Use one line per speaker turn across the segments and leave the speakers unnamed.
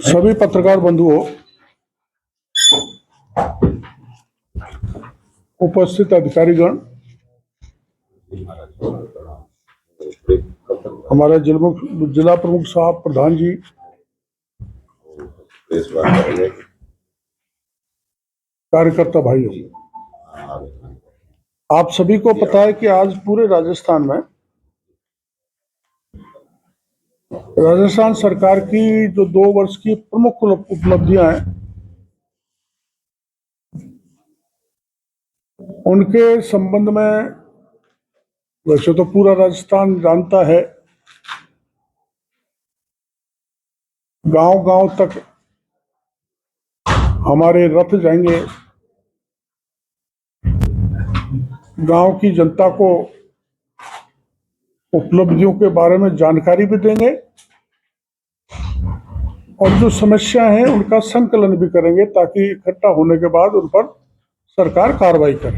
सभी पत्रकार बंधुओं, उपस्थित अधिकारीगण, हमारे जिला प्रमुख साहब, प्रधान जी, कार्यकर्ता भाइयों, आप सभी को पता है कि आज पूरे राजस्थान में राजस्थान सरकार की जो 2 वर्ष की प्रमुख उपलब्धियां हैं, उनके संबंध में वैसे तो पूरा राजस्थान जानता है, गांव-गांव तक हमारे रथ जाएंगे, गांव की जनता को उपलब्धियों के बारे में जानकारी भी देंगे और जो समस्या है उनका संकलन भी करेंगे ताकि इकट्ठा होने के बाद उन पर सरकार कार्रवाई करे।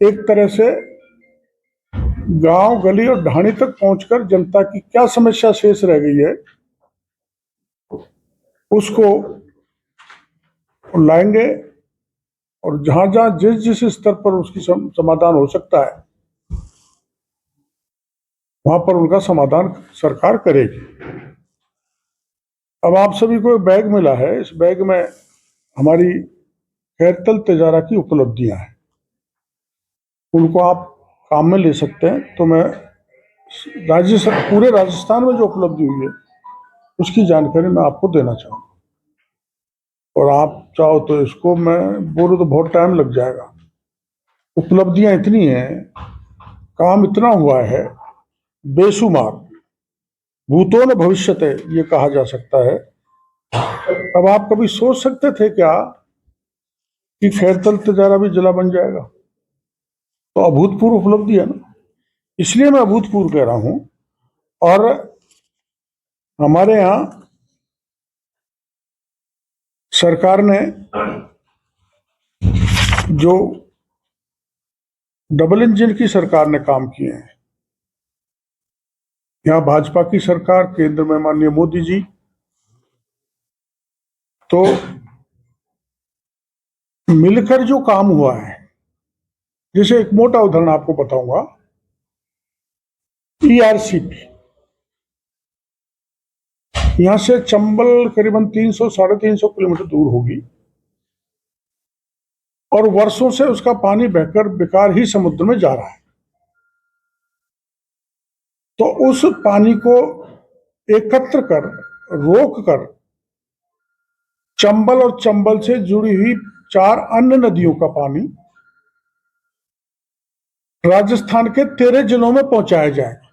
एक तरह से गांव, गली और ढाणी तक पहुंचकर जनता की क्या समस्या शेष रह गई है उसको लाएंगे और जहां जहां जिस जिस स्तर पर उसकी समाधान हो सकता है वहां पर उनका समाधान सरकार करेगी। अब आप सभी को एक बैग मिला है, इस बैग में हमारी खैरतल तिजारा की उपलब्धियां हैं, उनको आप काम में ले सकते हैं। तो मैं पूरे राजस्थान में जो उपलब्धि हुई है उसकी जानकारी मैं आपको देना चाहूँगा, और आप चाहो तो इसको मैं बोलूँ तो बहुत टाइम लग जाएगा। उपलब्धियां इतनी हैं, काम इतना हुआ है, बेशुमार, भूतो न भविष्यते ये कहा जा सकता है। अब आप कभी सोच सकते थे क्या कि खैरतल तिजारा भी जिला बन जाएगा? तो अभूतपूर्व उपलब्धि है ना, इसलिए मैं अभूतपूर्व कह रहा हूं। और हमारे यहाँ सरकार ने जो डबल इंजन की सरकार ने काम किए हैं, यहाँ भाजपा की सरकार, केंद्र में माननीय मोदी जी, तो मिलकर जो काम हुआ है, जैसे एक मोटा उदाहरण आपको बताऊंगा, ERCP यहां से चंबल करीबन 300-350 किलोमीटर दूर होगी और वर्षों से उसका पानी बहकर बेकार ही समुद्र में जा रहा है। तो उस पानी को एकत्र कर, रोक कर, चंबल और चंबल से जुड़ी हुई 4 अन्य नदियों का पानी राजस्थान के 13 जिलों में पहुंचाया जाएगा।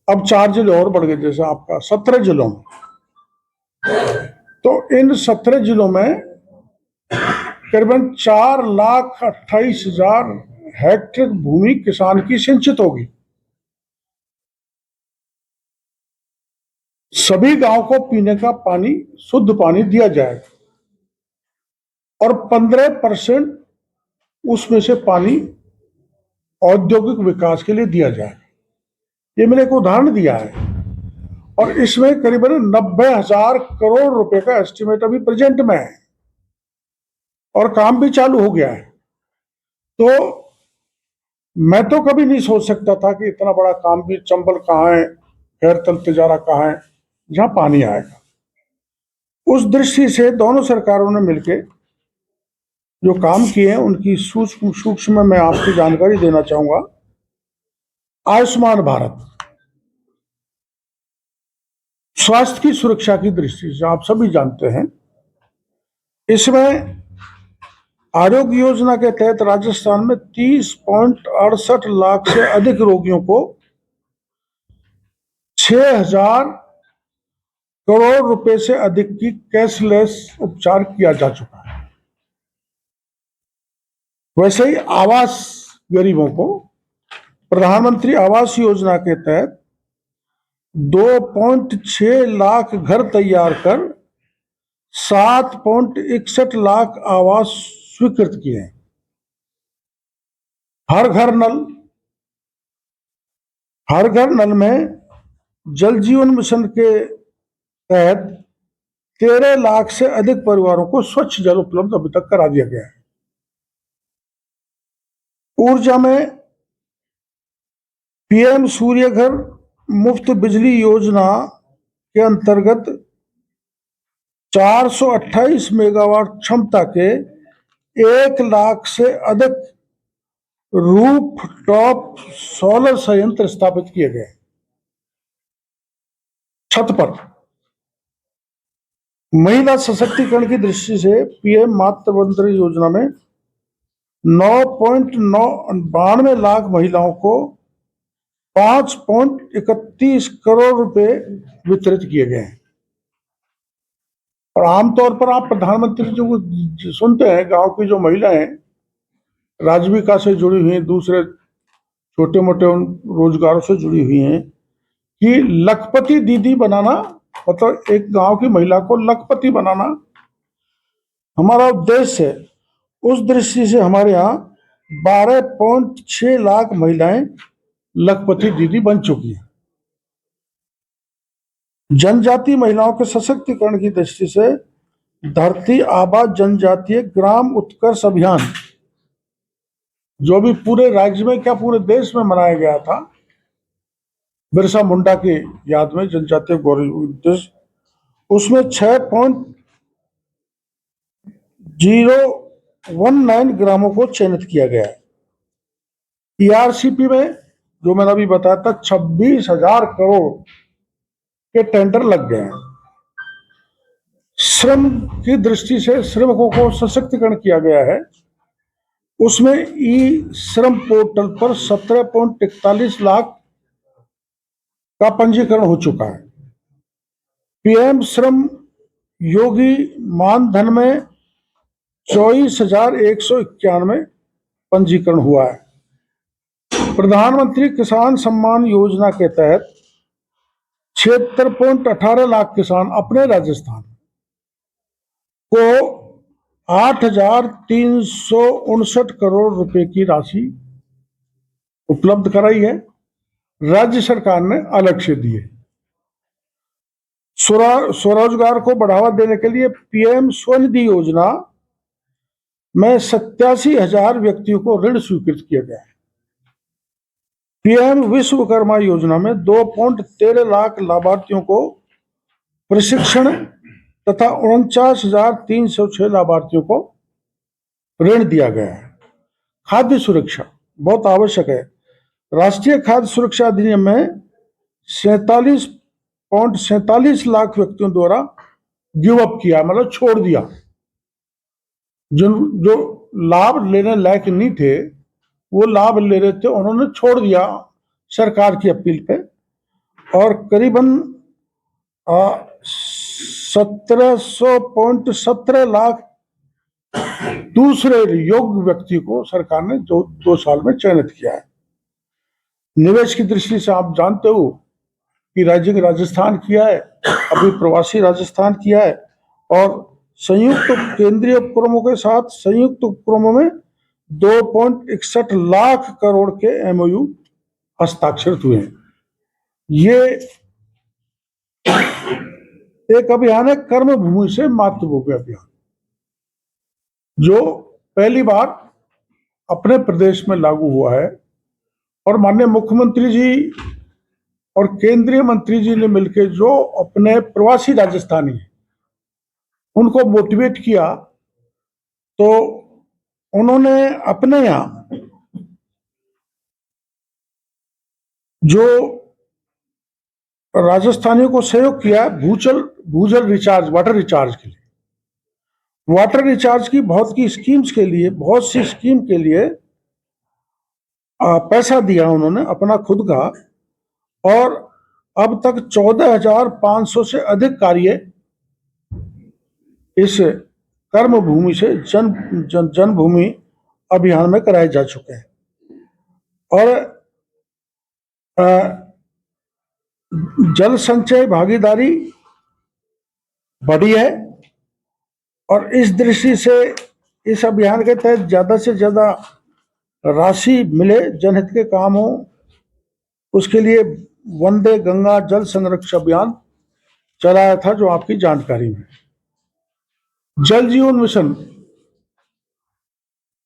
अब 4 जिले और बढ़ गए, जैसे आपका 17 जिलों में। तो इन 17 जिलों में करीबन 4,28,000 हेक्टेयर भूमि किसान की सिंचित होगी। सभी गांव को पीने का पानी, शुद्ध पानी दिया जाएगा और 15% उसमें से पानी औद्योगिक विकास के लिए दिया जाएगा। ये मैंने एक उदाहरण दिया है और इसमें करीबन 90,000 करोड़ रुपए का एस्टिमेट अभी प्रेजेंट में है और काम भी चालू हो गया है। तो मैं तो कभी नहीं सोच सकता था कि इतना बड़ा काम भी, चंबल कहाँ है, खैरतल तिजारा कहाँ है, जहां पानी आएगा। उस दृष्टि से दोनों सरकारों ने मिलकर जो काम किए हैं उनकी सूक्ष्म मैं आपको जानकारी देना चाहूंगा। आयुष्मान भारत, स्वास्थ्य की सुरक्षा की दृष्टि से आप सभी जानते हैं, इसमें आरोग्य योजना के तहत राजस्थान में 30.68 लाख से अधिक रोगियों को 6,000 करोड़ रुपए से अधिक की कैशलेस उपचार किया जा चुका है। वैसे ही आवास, गरीबों को प्रधानमंत्री आवास योजना के तहत 2.6 लाख घर तैयार कर 7.61 लाख आवास स्वीकृत किए हैं। हर घर नल में जल जीवन मिशन के तहत 13 लाख से अधिक परिवारों को स्वच्छ जल उपलब्ध अभी तक करा दिया गया है। ऊर्जा में पीएम सूर्य घर मुफ्त बिजली योजना के अंतर्गत 428 मेगावाट क्षमता के 1 लाख से अधिक रूफ टॉप सोलर संयंत्र स्थापित किए गए छत पर। महिला सशक्तिकरण की दृष्टि से पीएम मातृ वंदना योजना में 9.92 लाख महिलाओं को 5.31 करोड़ रुपए वितरित किए गए हैं। और आमतौर पर आप प्रधानमंत्री जो सुनते हैं, गांव की जो महिलाएं राजविका से जुड़ी हुई हैं, दूसरे छोटे मोटे रोजगारों से जुड़ी हुई हैं, कि लखपति दीदी बनाना, मतलब एक गांव की महिला को लखपति बनाना हमारा उद्देश्य है। उस दृष्टि से हमारे यहाँ 12.6 लाख महिलाएं लखपति दीदी बन चुकी हैं। जनजातीय महिलाओं के सशक्तिकरण की दृष्टि से धरती आबा जनजातीय ग्राम उत्कर्ष अभियान, जो भी पूरे राज्य में क्या पूरे देश में मनाया गया था बिरसा मुंडा की याद में, जनजातीय गौरव दिवस, उसमें 6.019 ग्रामों को चयनित किया गया है। ईआरसीपी में जो मैंने अभी बताया था 26,000 करोड़ के टेंडर लग गए हैं। श्रम की दृष्टि से श्रमिकों को सशक्तिकरण किया गया है। उसमें ई श्रम पोर्टल पर 17.41 लाख का पंजीकरण हो चुका है। पीएम श्रम योगी मानधन में 24,191 पंजीकरण हुआ है। प्रधानमंत्री किसान सम्मान योजना के तहत 76.18 लाख किसान अपने राजस्थान को 8,359 करोड़ रुपए की राशि उपलब्ध कराई है, राज्य सरकार ने अलग से दी है। स्वरोजगार को बढ़ावा देने के लिए पीएम स्वनिधि योजना में 87,000 व्यक्तियों को ऋण स्वीकृत किया गया है। पीएम विश्वकर्मा योजना में 2.13 लाख लाभार्थियों को प्रशिक्षण तथा 49,306 लाभार्थियों को ऋण दिया गया है। खाद्य सुरक्षा बहुत आवश्यक है। राष्ट्रीय खाद्य सुरक्षा अधिनियम में 47.47 लाख व्यक्तियों द्वारा गिव अप किया, मतलब छोड़ दिया। जो लाभ लेने लायक नहीं थे वो लाभ ले रहे थे, उन्होंने छोड़ दिया सरकार की अपील पे। और करीबन 1717 लाख दूसरे योग्य व्यक्ति को सरकार ने 2 साल में चयनित किया है। निवेश की दृष्टि से आप जानते हो कि राज्य राजस्थान किया है, अभी प्रवासी राजस्थान किया है, और संयुक्त केंद्रीय उपक्रमों के साथ संयुक्त उपक्रमों में 2.61 लाख करोड़ के एमओयू हस्ताक्षरित हुए हैं। ये एक अभियान है कर्म भूमि से मातृभूमि अभियान, जो पहली बार अपने प्रदेश में लागू हुआ है। और माननीय मुख्यमंत्री जी और केंद्रीय मंत्री जी ने मिलकर जो अपने प्रवासी राजस्थानी उनको मोटिवेट किया, तो उन्होंने अपने यहाँ जो राजस्थानियों को सहयोग किया भूजल रिचार्ज, वाटर रिचार्ज के लिए, वाटर रिचार्ज की बहुत सी स्कीम के लिए पैसा दिया उन्होंने अपना खुद का। और अब तक 14,500 से अधिक कार्य इस कर्म भूमि से जन्मभूमि अभियान में कराए जा चुके हैं। और जल संचय भागीदारी बढ़ी है। और इस दृष्टि से इस अभियान के तहत ज्यादा से ज्यादा राशि मिले, जनहित के काम हो, उसके लिए वंदे गंगा जल संरक्षण अभियान चलाया था, जो आपकी जानकारी में। जल जीवन मिशन,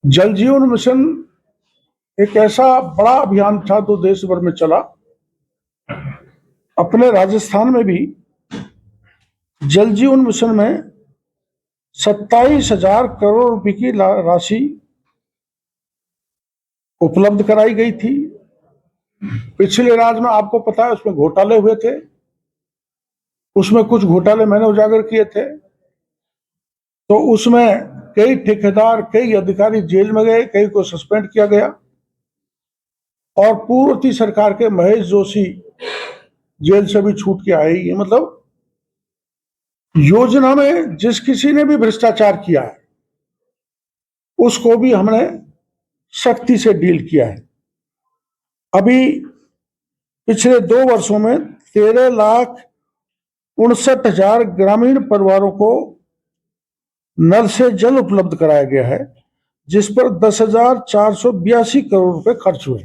जल जीवन मिशन एक ऐसा बड़ा अभियान था जो देश भर में चला। अपने राजस्थान में भी जल जीवन मिशन में 27,000 करोड़ रुपए की राशि उपलब्ध कराई गई थी। पिछले राज्य में आपको पता है उसमें घोटाले हुए थे, उसमें कुछ घोटाले मैंने उजागर किए थे, तो उसमें कई ठेकेदार, कई अधिकारी जेल में गए, कई को सस्पेंड किया गया, और पूर्ववर्ती सरकार के महेश जोशी जेल से भी छूट के आए। ये मतलब योजना में जिस किसी ने भी भ्रष्टाचार किया है उसको भी हमने सख्ती से डील किया है। अभी पिछले 2 वर्षों में 13,59,000 ग्रामीण परिवारों को नल से जल उपलब्ध कराया गया है, जिस पर 10,482 करोड़ रुपए खर्च हुए।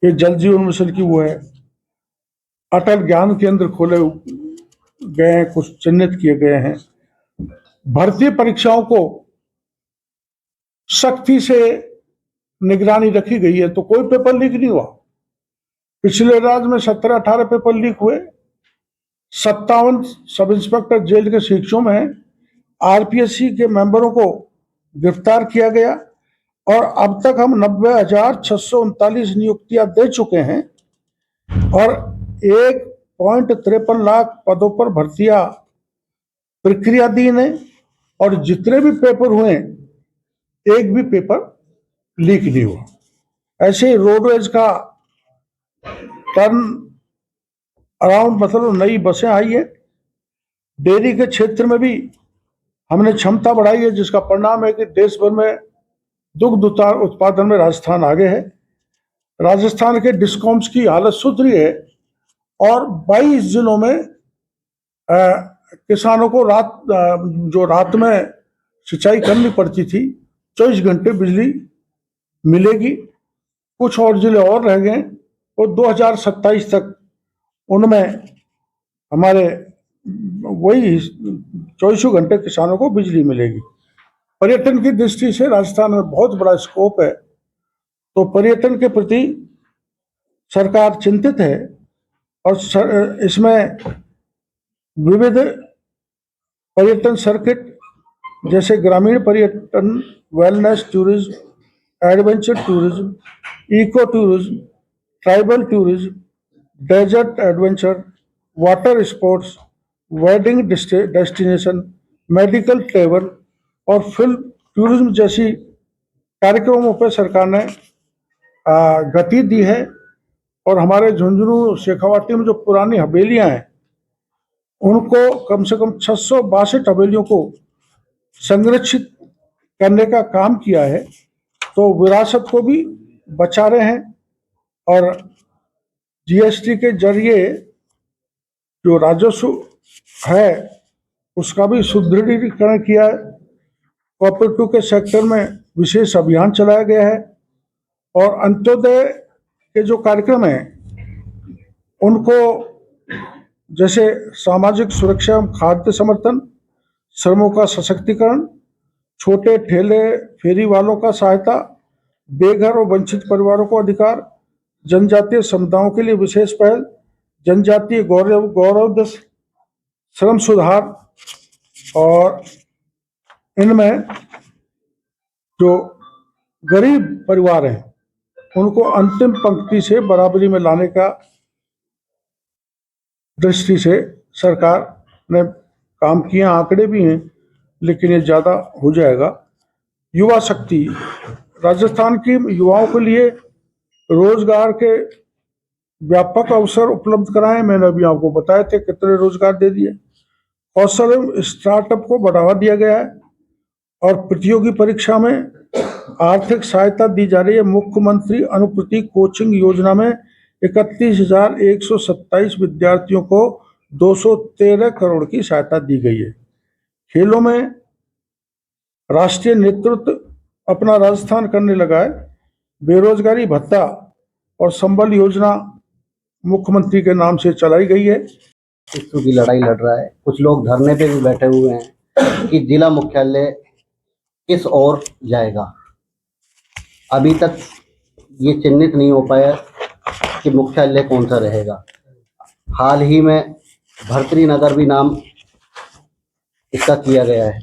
ये जल जीवन मिशन की वो है। अटल ज्ञान केंद्र खोले गए हैं, कुछ चिन्हित किए गए हैं। भर्ती परीक्षाओं को सख्ती से निगरानी रखी गई है, तो कोई पेपर लीक नहीं हुआ। पिछले राज्य में 17-18 पेपर लीक हुए। 57 सब इंस्पेक्टर जेल के शिक्षकों में आरपीएससी के मेंबरों को गिरफ्तार किया गया, और अब तक हम 90,639 नियुक्तियां दे चुके हैं, और 1.53 लाख पदों पर भर्तियां प्रक्रियाधीन है, और जितने भी पेपर हुए एक भी पेपर लीक नहीं हुआ। ऐसे ही रोडवेज का टर्न अराउंड, मतलब नई बसें आई है। डेयरी के क्षेत्र में भी हमने क्षमता बढ़ाई है, जिसका परिणाम है कि देश भर में दुग्ध उत्पादन में राजस्थान आगे है। राजस्थान के डिस्कॉम्स की हालत सुधरी है, और 22 जिलों में किसानों को जो रात में सिंचाई करनी पड़ती थी, 24 घंटे बिजली मिलेगी। कुछ और जिले और रह गए, और 2027 तक उनमें हमारे वही 24 घंटे किसानों को बिजली मिलेगी। पर्यटन की दृष्टि से राजस्थान में बहुत बड़ा स्कोप है, तो पर्यटन के प्रति सरकार चिंतित है, और इसमें विविध पर्यटन सर्किट जैसे ग्रामीण पर्यटन, wellness tourism, adventure tourism, eco tourism, tribal tourism, desert adventure, water sports, wedding destination, medical travel और फिल्म टूरिज्म जैसी कार्यक्रमों पर सरकार ने गति दी है। और हमारे झुंझुनू शेखावाटी में जो पुरानी हवेलियां हैं, उनको कम से कम 662 हवेलियों को संरक्षित करने का काम किया है, तो विरासत को भी बचा रहे हैं। और जीएसटी के जरिए जो राजस्व है उसका भी सुदृढ़ीकरण किया है। कोऑपरेटिव के सेक्टर में विशेष अभियान चलाया गया है, और अंत्योदय के जो कार्यक्रम हैं उनको, जैसे सामाजिक सुरक्षा एवं खाद्य समर्थन, श्रमों का सशक्तिकरण, छोटे ठेले फेरी वालों का सहायता, बेघर और वंचित परिवारों को अधिकार, जनजातीय समुदायों के लिए विशेष पहल, जनजातीय गौरव श्रम सुधार, और इनमें जो गरीब परिवार हैं उनको अंतिम पंक्ति से बराबरी में लाने का दृष्टि से सरकार ने काम किए। आंकड़े भी हैं, लेकिन ये ज़्यादा हो जाएगा। युवा शक्ति, राजस्थान की युवाओं के लिए रोजगार के व्यापक अवसर उपलब्ध कराए। मैंने अभी आपको बताए थे कितने रोजगार दे दिए। कौशल एवं स्टार्टअप को बढ़ावा दिया गया है, और प्रतियोगी परीक्षा में आर्थिक सहायता दी जा रही है। मुख्यमंत्री अनुपूरक कोचिंग योजना में 31,127 विद्यार्थियों को 213 करोड़ की सहायता दी गई है। खेलों में राष्ट्रीय नेतृत्व अपना राजस्थान करने लगा है। बेरोजगारी भत्ता और संबल योजना मुख्यमंत्री के नाम से चलाई गई है।
शिशु की लड़ाई लड़ रहा है। कुछ लोग धरने पे भी बैठे हुए हैं कि जिला मुख्यालय किस ओर जाएगा। अभी तक ये चिन्हित नहीं हो पाया कि मुख्यालय कौन सा रहेगा। हाल ही में भर्तरी नगर भी नाम इसका किया गया है।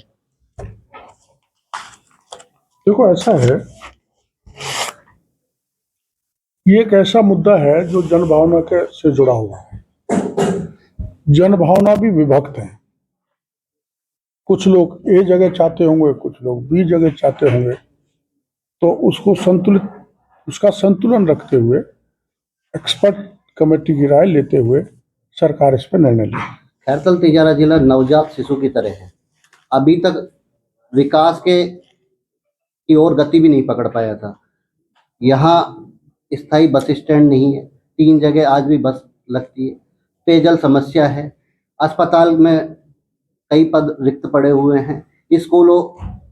देखो ऐसा है, ये एक ऐसा मुद्दा है जो जनभावना के से जुड़ा हुआ है। जनभावना भी विभक्त है। कुछ लोग ए जगह चाहते होंगे, कुछ लोग बी जगह चाहते होंगे। तो उसका संतुलन रखते हुए एक्सपर्ट कमेटी की राय लेते हुए सरकार इस पर निर्णय ली।
खैरतल तिजारा जिला नवजात शिशु की तरह है। अभी तक विकास की ओर गति भी नहीं पकड़ पाया था। यहाँ स्थायी बस स्टैंड नहीं है। 3 जगह आज भी बस लगती है। पेयजल समस्या है। अस्पताल में कई पद रिक्त पड़े हुए हैं। स्कूलों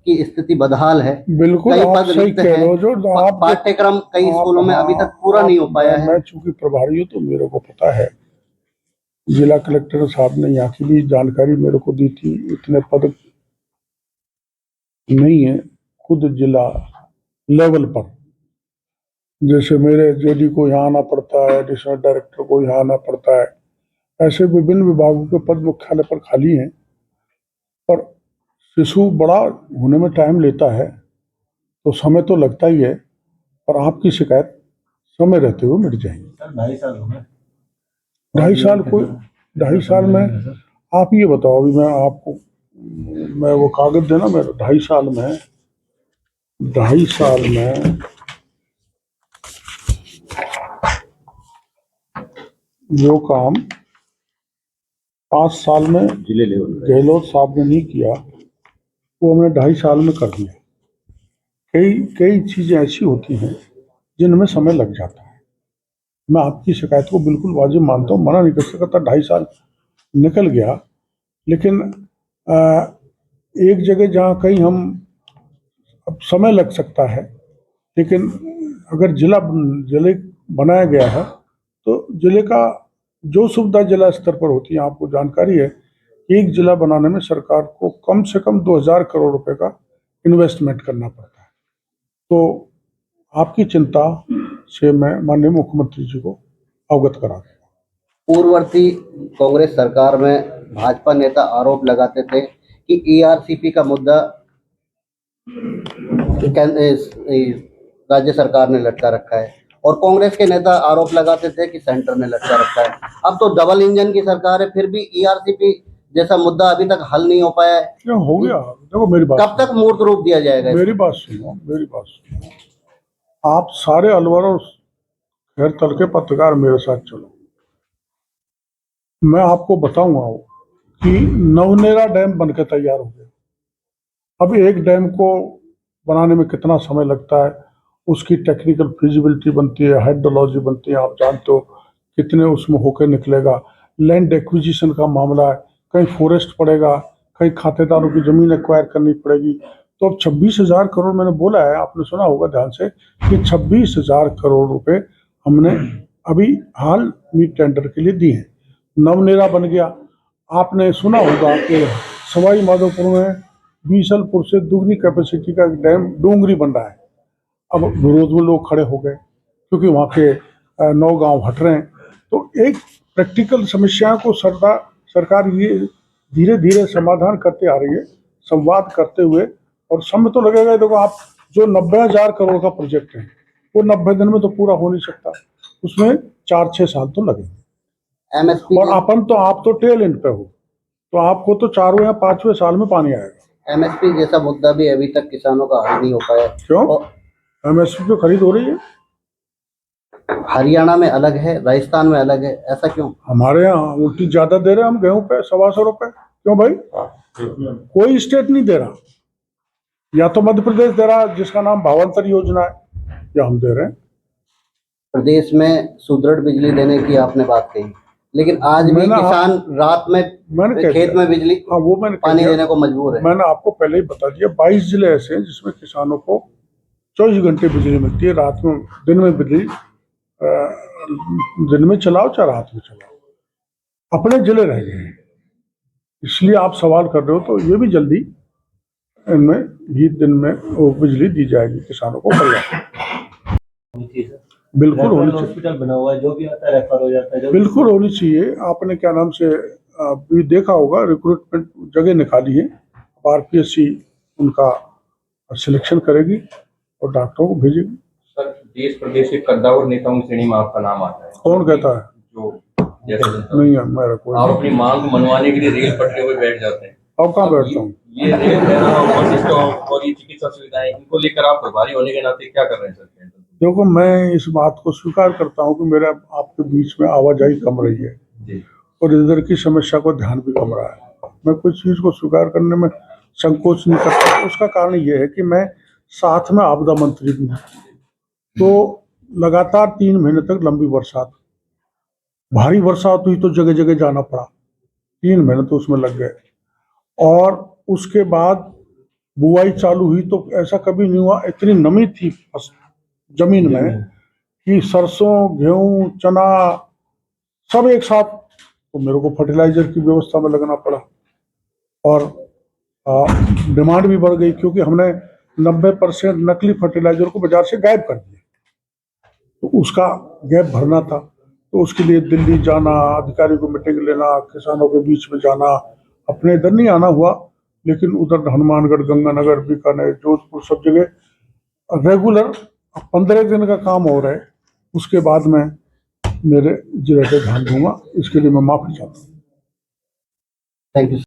की स्थिति बदहाल है।
बिल्कुल
कई
आप
पद
सही
रिक्त
कह रहे हो।
हैं।
जो आप
पाठ्यक्रम कई स्कूलों में अभी तक पूरा नहीं हो पाया है।
मैं चूंकि प्रभारी हूँ तो मेरे को पता है। जिला कलेक्टर साहब ने यहाँ की भी जानकारी मेरे को दी थी। इतने पद नहीं है खुद जिला लेवल पर। जैसे मेरे जेडी को यहाँ आना पड़ता है, एडिशनल डायरेक्टर को यहाँ आना पड़ता है। ऐसे विभिन्न विभागों के पद मुख्यालय पर खाली हैं। पर शिशु बड़ा होने में टाइम लेता है तो समय तो लगता ही है। पर आपकी शिकायत समय रहते हुए मिट जाएंगे।
2.5 साल हो गए।
2.5 साल में आप ये बताओ, अभी मैं वो कागज देना, मेरे 2.5 साल में जो काम 5 साल में गहलोत साहब ने नहीं किया वो हमने 2.5 साल में कर दिया। कई चीजें ऐसी होती हैं जिनमें समय लग जाता है। मैं आपकी शिकायत को बिल्कुल वाजिब मानता हूँ, मना नहीं कर सकता। 2.5 साल निकल गया, लेकिन एक जगह जहाँ कहीं हम अब समय लग सकता है, लेकिन अगर जिले बनाया गया है तो जिले का जो सुविधा जिला स्तर पर होती है, आपको जानकारी है, एक जिला बनाने में सरकार को कम से कम 2000 करोड़ रुपए का इन्वेस्टमेंट करना पड़ता है। तो आपकी चिंता से मैं माननीय मुख्यमंत्री जी को अवगत करा दूंगा।
पूर्ववर्ती कांग्रेस सरकार में भाजपा नेता आरोप लगाते थे कि ईआरसीपी का मुद्दा राज्य सरकार ने लटका रखा है, और कांग्रेस के नेता आरोप लगाते थे कि सेंटर ने लटका रखा है। अब तो डबल इंजन की सरकार है, फिर भी ईआरसीपी जैसा मुद्दा अभी तक हल नहीं हो पाया है।
क्या हो गया? देखो मेरी बात,
कब तक मूर्त रूप दिया जाएगा?
मेरी बात सुनो। आप सारे अलवर और खैरतल के पत्रकार मेरे साथ चलो। मैं आपको बताऊंगा कि नवनेरा डैम बनकर तैयार हो गया। अब एक डैम को बनाने में कितना समय लगता है, उसकी टेक्निकल फिजिबिलिटी बनती है, हाइड्रोलॉजी बनती है, आप जानते हो कितने उसमें होकर निकलेगा। लैंड एक्विजिशन का मामला है, कहीं फॉरेस्ट पड़ेगा, कहीं खातेदारों की जमीन एक्वायर करनी पड़ेगी। तो अब 26,000 करोड़ मैंने बोला है, आपने सुना होगा ध्यान से, कि 26,000 करोड़ रुपए हमने अभी हाल में टेंडर के लिए दिए हैं। नवनेरा बन गया। आपने सुना होगा कि सवाई माधोपुर में बीसलपुर से दुगनी कैपेसिटी का डैम डोंगरी बन रहा है। अब विरोध में लोग खड़े हो गए क्योंकि वहाँ के 9 गांव हट रहे हैं। तो एक प्रैक्टिकल समस्या को सरकार ये धीरे धीरे समाधान करते आ रही है, संवाद करते हुए। और समय तो लगेगा। देखो आप, जो 90,000 करोड़ का प्रोजेक्ट है वो 90 दिन में तो पूरा हो नहीं सकता, उसमें 4-6 साल तो लगेंगे।
एमएसपी
और आप तो टेल एंड पे हो, तो आपको तो 4वें या 5वें साल में पानी आएगा।
एमएसपी जैसा मुद्दा भी अभी तक किसानों का हल नहीं हो पाया।
क्यों? एमएसपी पे खरीद हो रही है।
हरियाणा में अलग है, राजस्थान में अलग है, ऐसा क्यों?
हमारे यहाँ उल्टी ज्यादा दे रहे हैं हम गेहूं पे, 125 रुपए। क्यों भाई? कोई स्टेट नहीं दे रहा। या तो मध्य प्रदेश दे रहा जिसका नाम भावांतर योजना है, या हम दे रहे हैं।
प्रदेश में सुदृढ़ बिजली देने की आपने बात कही, लेकिन आज भी किसान रात में खेत में बिजली पानी देने को मजबूर है।
मैंने आपको पहले ही बता दिया, 22 जिले ऐसे हैं जिसमें किसानों को 24 घंटे बिजली मिलती है। रात में, दिन में बिजली दिन में चलाओ चाहे रात में चलाओ, अपने जिले रह गए हैं। इसलिए आप सवाल कर रहे हो, तो ये भी जल्दी इनमें भी दिन में वो बिजली दी जाएगी किसानों को पर्याप्त। बिल्कुल होनी चाहिए,
हॉस्पिटल बना हुआ है, जो भी आता है रेफर हो जाता है।
बिल्कुल होनी चाहिए। आपने क्या नाम से भी देखा होगा, रिक्रूटमेंट जगह निकाली है, आरपीएससी उनका सिलेक्शन करेगी और डॉक्टरों को भेजेगी।
सर, देश प्रदेश के कद्दावर नेताओं की श्रेणी में आपका नाम आता है।
कौन कहता है?
जो जैसे
नहीं है मेरा कोई।
आप अपनी मांग को मनवाने के लिए रेल पटरी पर बैठ जाते हैं।
अब कहाँ बैठता हूँ?
ये रेल बस स्टॉप और ये चिकित्सा सुविधाएं, इनको लेकर आप प्रभारी होने के नाते क्या कर रहे हैं सर?
देखो, मैं इस बात को स्वीकार करता हूँ कि मेरा आपके बीच में आवाजाही कम रही है
जी।
और इधर की समस्या को ध्यान भी कम रहा है। मैं कोई चीज़ को स्वीकार करने में संकोच नहीं करता। उसका कारण ये है कि मैं साथ में आपदा मंत्री भी हूँ, तो लगातार 3 महीने तक लंबी बरसात, भारी बरसात हुई तो जगह जगह जाना पड़ा, 3 महीने तो उसमें लग गए। और उसके बाद बुआई चालू हुई तो ऐसा कभी नहीं हुआ, इतनी नमी थी जमीन में कि सरसों, गेहूं, चना सब एक साथ, तो मेरे को फर्टिलाइजर की व्यवस्था में लगना पड़ा और डिमांड भी बढ़ गई, क्योंकि हमने 90% नकली फर्टिलाइजर को बाजार से गायब कर दिया, तो उसका गैप भरना था। तो उसके लिए दिल्ली जाना, अधिकारी को मीटिंग लेना, किसानों के बीच में जाना, अपने इधर नहीं आना हुआ, लेकिन उधर हनुमानगढ़, गंगानगर, बीकानेर, जोधपुर सब जगह रेगुलर 15 दिन का काम हो रहा है। उसके बाद मैं मेरे जिले पे ध्यान दूंगा, इसके लिए मैं माफी चाहता हूँ।
Thank you.